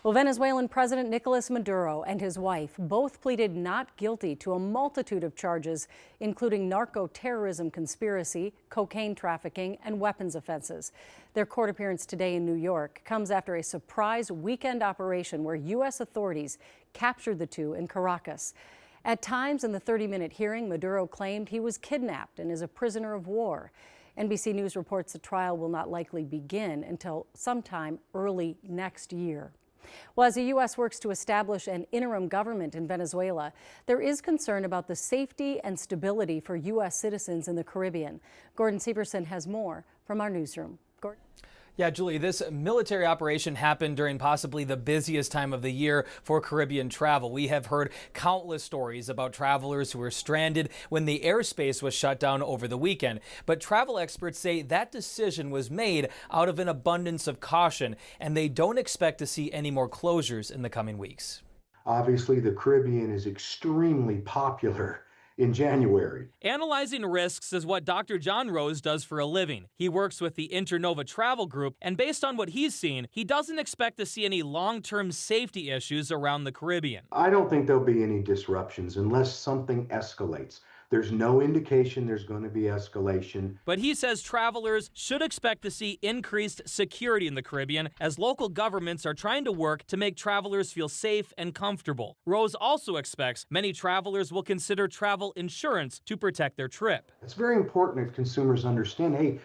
Well, Venezuelan President Nicolas Maduro and his wife both pleaded not guilty to a multitude of charges, including narco-terrorism conspiracy, cocaine trafficking, and weapons offenses. Their court appearance today in New York comes after a surprise weekend operation where U.S. authorities captured the two in Caracas. At times in the 30-minute hearing, Maduro claimed he was kidnapped and is a prisoner of war. NBC News reports the trial will not likely begin until sometime early next year. Well, as the U.S. works to establish an interim government in Venezuela, there is concern about the safety and stability for U.S. citizens in the Caribbean. Gordon Severson has more from our newsroom. Gordon? Yeah, Julie, this military operation happened during possibly the busiest time of the year for Caribbean travel. We have heard countless stories about travelers who were stranded when the airspace was shut down over the weekend. But travel experts say that decision was made out of an abundance of caution, and they don't expect to see any more closures in the coming weeks. Obviously, the Caribbean is extremely popular in January. Analyzing risks is what Dr. John Rose does for a living. He works with the Internova Travel Group, and based on what he's seen, he doesn't expect to see any long-term safety issues around the Caribbean. I don't think there'll be any disruptions unless something escalates. There's no indication there's going to be escalation. But he says travelers should expect to see increased security in the Caribbean as local governments are trying to work to make travelers feel safe and comfortable. Rose also expects many travelers will consider travel insurance to protect their trip. It's very important that consumers understand, hey,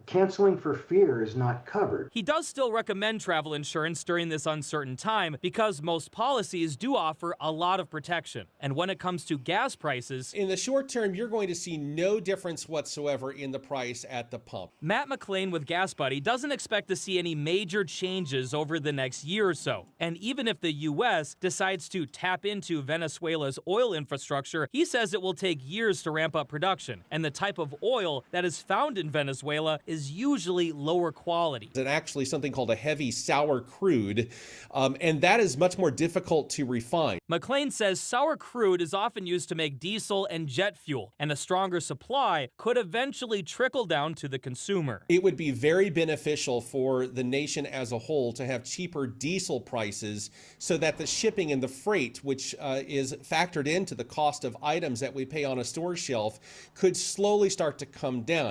canceling for fear is not covered. He does still recommend travel insurance during this uncertain time because most policies do offer a lot of protection. And when it comes to gas prices, in the short term, you're going to see no difference whatsoever in the price at the pump. Matt McLean with Gas Buddy doesn't expect to see any major changes over the next year or so. And even if the U.S. decides to tap into Venezuela's oil infrastructure, he says it will take years to ramp up production. And the type of oil that is found in Venezuela is usually lower quality. And actually something called a heavy sour crude, and that is much more difficult to refine. McLean says sour crude is often used to make diesel and jet fuel, and a stronger supply could eventually trickle down to the consumer. It would be very beneficial for the nation as a whole to have cheaper diesel prices so that the shipping and the freight, which is factored into the cost of items that we pay on a store shelf, could slowly start to come down.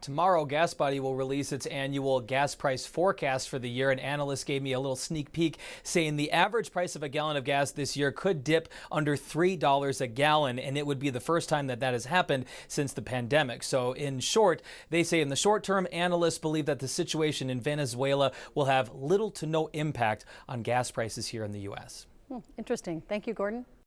Tomorrow, Gas Buddy will release its annual gas price forecast for the year. An analyst gave me a little sneak peek saying the average price of a gallon of gas this year could dip under $3 a gallon, and it would be the first time that has happened since the pandemic. So in short, they say in the short term, analysts believe that the situation in Venezuela will have little to no impact on gas prices here in the U.S. Interesting. Thank you, Gordon.